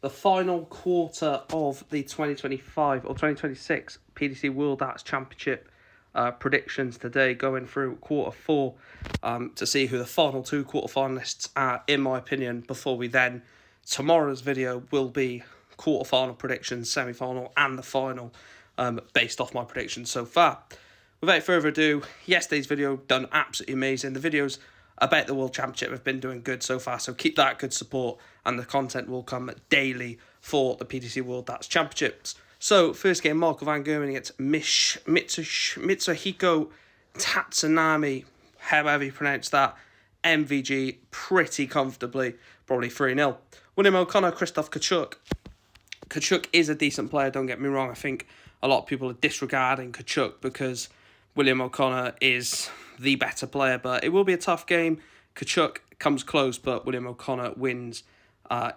the final quarter of the 2025 or 2026 PDC World Darts Championship predictions today, going through quarter four to see who the final two quarterfinalists are, in my opinion, before we then, tomorrow's video will be quarterfinal predictions, semi-final and the final, based off my predictions so far. Without further ado, yesterday's video done absolutely amazing. The videos about the World Championship have been doing good so far, so keep that good support and the content will come daily for the PDC World Darts Championships. So, first game, Marco van Gerwen against Mitsuhiko Tatsunami, however you pronounce that, MVG, pretty comfortably, probably 3-0. William O'Connor, Christoph Tkachuk. Tkachuk is a decent player, don't get me wrong. I think a lot of people are disregarding Tkachuk because William O'Connor is the better player, but it will be a tough game. Tkachuk comes close, but William O'Connor wins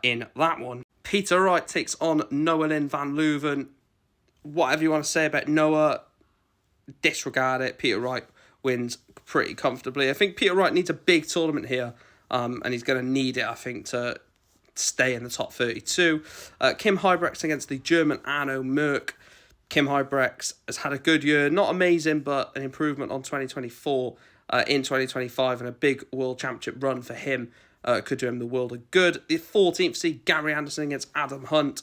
in that one. Peter Wright takes on Noah-Lyn van Leuven. Whatever you want to say about Noah, disregard it. Peter Wright wins pretty comfortably. I think Peter Wright needs a big tournament here, and he's going to need it, I think, to stay in the top 32. Kim Huybrechts against the German Arno Merck. Kim Huybrechts has had a good year, not amazing, but an improvement on 2024 in 2025, and a big World Championship run for him could do him the world of good. The 14th seed, Gary Anderson against Adam Hunt.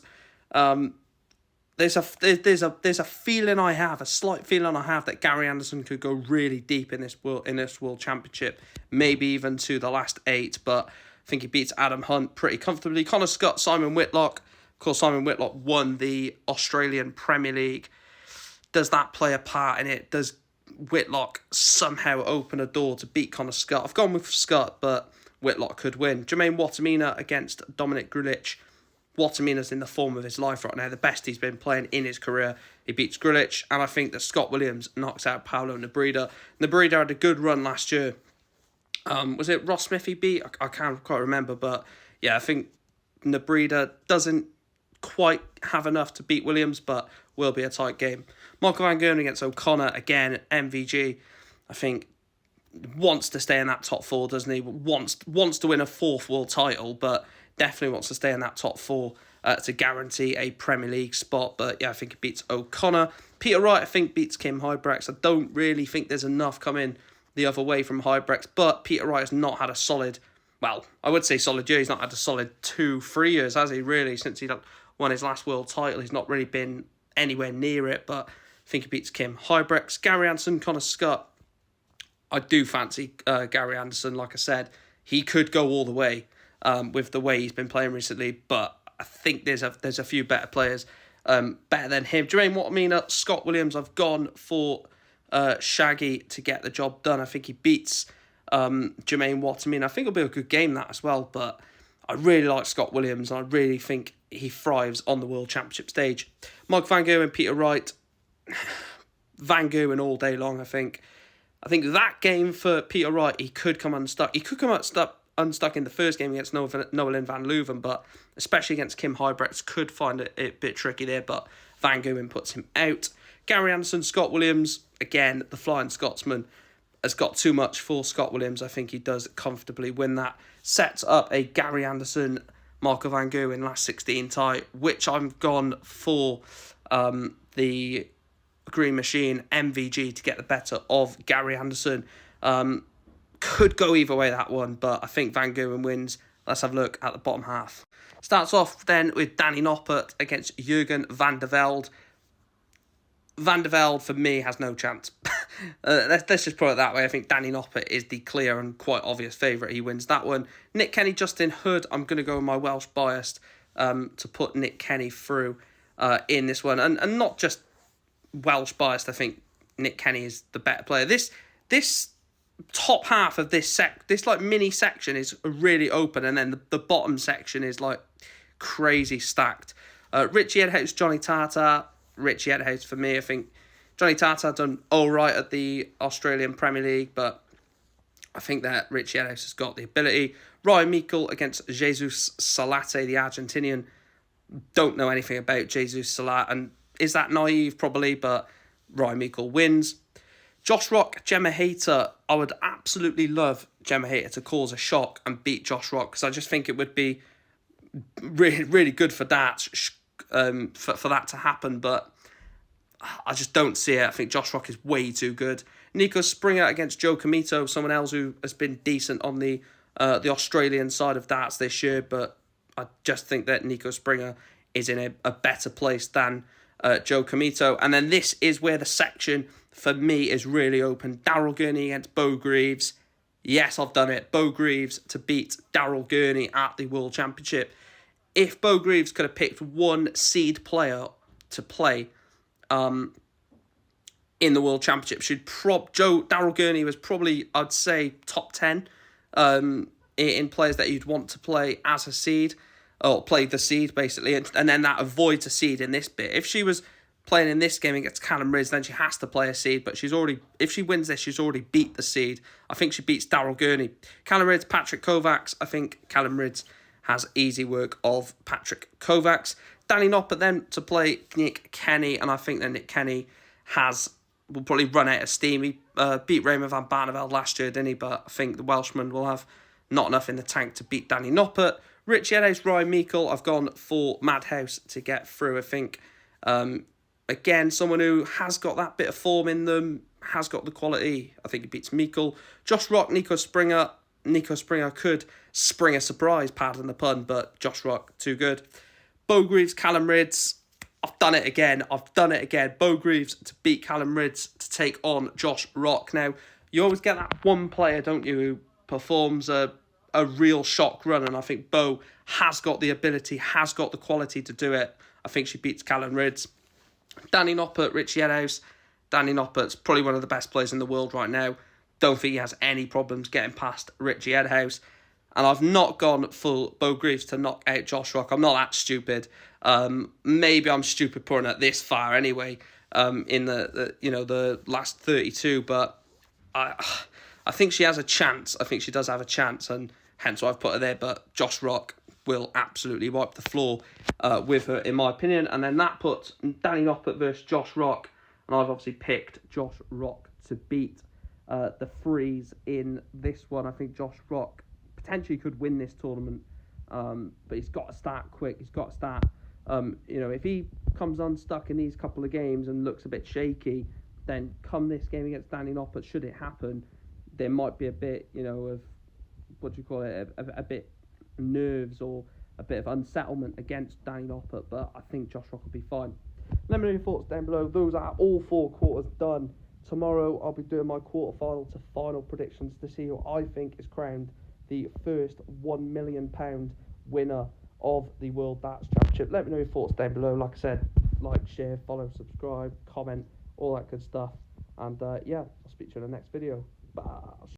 There's a feeling I have, a slight feeling I have, that Gary Anderson could go really deep in this World Championship, maybe even to the last 8, but I think he beats Adam Hunt pretty comfortably. Connor Scott, Simon Whitlock. Of course, Simon Whitlock won the Australian Premier League. Does that play a part in it? Does Whitlock somehow open a door to beat Connor Scott? I've gone with Scott, but Whitlock could win. Jermaine Watamina against Dominic Grulich. Watamina's in the form of his life right now, the best he's been playing in his career. He beats Grulich, and I think that Scott Williams knocks out Paolo Nebreda. Nebreda had a good run last year. Was it Ross Smith he beat? I can't quite remember, but yeah, I think Nebreda doesn't quite have enough to beat Williams, but will be a tight game. Marco van Gerwen against O'Connor, again, MVG, I think wants to stay in that top 4, doesn't he? Wants to win a 4th world title, but definitely wants to stay in that top 4 to guarantee a Premier League spot. But yeah, I think he beats O'Connor. Peter Wright, I think, beats Kim Huybrechts. I don't really think there's enough coming the other way from Huybrechts, but Peter Wright has not had a solid, well, I would say solid year. He's not had a solid 2-3 years, has he, really, since he won his last world title. He's not really been anywhere near it, but I think he beats Kim Huybrechts. Gary Anderson, Connor Scott. I do fancy Gary Anderson, like I said. He could go all the way with the way he's been playing recently, but I think there's a few better players better than him. Jermaine Watamina, Scott Williams. I've gone for Shaggy to get the job done. I think he beats Jermaine Watamina. I think it'll be a good game, that as well, but I really like Scott Williams, and I really think he thrives on the World Championship stage. Mark Van Gerwen, Peter Wright. Van Gerwen all day long, I think. I think that game for Peter Wright, he could come unstuck. He could come unstuck in the first game against Noah-Lyn van Leuven, but especially against Kim Huybrechts, could find it a bit tricky there, but Van Gerwen puts him out. Gary Anderson, Scott Williams. Again, the Flying Scotsman has got too much for Scott Williams. I think he does comfortably win that. Sets up a Gary Anderson, Marco van Gerwen last 16 tie, which I've gone for the Green Machine, MVG, to get the better of Gary Anderson. Could go either way, that one, but I think Van Gerwen wins. Let's have a look at the bottom half. Starts off then with Danny Noppert against Jurgen van der Velde. Van der Velde, for me, has no chance. Let's just put it that way. I think Danny Noppert is the clear and quite obvious favourite. He wins that one. Nick Kenny, Justin Hood. I'm going to go with my Welsh bias to put Nick Kenny through in this one. And not just Welsh biased. I think Nick Kenny is the better player. This top half of this like mini section is really open, and then the bottom section is like crazy stacked. Richie Edhouse, Johnny Tata. Richie Edhouse for me. I think Johnny Tata done all right at the Australian Premier League, but I think that Richie Edhouse has got the ability. Ryan Meikle against Jesus Salate, the Argentinian. Don't know anything about Jesus Salate, and is that naive? Probably, but Ryan Meikle wins. Josh Rock, Gemma Hayter. I would absolutely love Gemma Hayter to cause a shock and beat Josh Rock, because I just think it would be really, really good for that, for that to happen, but I just don't see it. I think Josh Rock is way too good. Nico Springer against Joe Comito, someone else who has been decent on the Australian side of darts this year, but I just think that Nico Springer is in a better place than Joe Comito. And then this is where the section for me is really open. Daryl Gurney against Beau Greaves. Yes, I've done it. Beau Greaves to beat Daryl Gurney at the World Championship. If Beau Greaves could have picked one seed player to play in the World Championship, Daryl Gurney was probably, I'd say, top 10 in players that you'd want to play as a seed, or play the seed, basically, and then that avoids a seed in this bit. If she was playing in this game against Callum Rydz, then she has to play a seed, but if she wins this, she's already beat the seed. I think she beats Daryl Gurney. Callum Rydz, Patrick Kovacs. I think Callum Rydz has easy work of Patrick Kovacs. Danny Noppert then to play Nick Kenny, and I think that Nick Kenny will probably run out of steam. He beat Raymond van Barneveld last year, didn't he? But I think the Welshman will have not enough in the tank to beat Danny Noppert. Richie Eddowes, Ryan Meikle. I've gone for Madhouse to get through. I think, again, someone who has got that bit of form in them, has got the quality. I think he beats Meikle. Josh Rock, Nico Springer. Nico Springer could spring a surprise, pardon the pun, but Josh Rock, too good. Beau Greaves, Callum Rydz. I've done it again. Beau Greaves to beat Callum Rydz to take on Josh Rock. Now, you always get that one player, don't you, who performs a real shock run, and I think Beau has got the ability, has got the quality to do it. I think she beats Callum Rydz. Danny Noppert, Richie Eddowes. Danny Noppert's probably one of the best players in the world right now. Don't think he has any problems getting past Richie Eddowes. And I've not gone full Beau Greaves to knock out Josh Rock. I'm not that stupid. Maybe I'm stupid putting it this far anyway, in the last 32, but I think she has a chance. I think she does have a chance, and hence why I've put her there. But Josh Rock will absolutely wipe the floor with her, in my opinion. And then that puts Danny Noppert versus Josh Rock, and I've obviously picked Josh Rock to beat the Freeze in this one. I think Josh Rock potentially could win this tournament, but he's got to start quick. He's got to start, if he comes unstuck in these couple of games and looks a bit shaky, then come this game against Danny Noppert, should it happen, there might be a bit, of, a bit nerves or a bit of unsettlement against Danny Noppert, but I think Josh Rock will be fine. Let me know your thoughts down below. Those are all 4 quarters done. Tomorrow I'll be doing my quarterfinal to final predictions to see who I think is crowned the first £1 million winner of the World Darts Championship. Let me know your thoughts down below. Like I said, like, share, follow, subscribe, comment, all that good stuff. And I'll speak to you in the next video. Bye.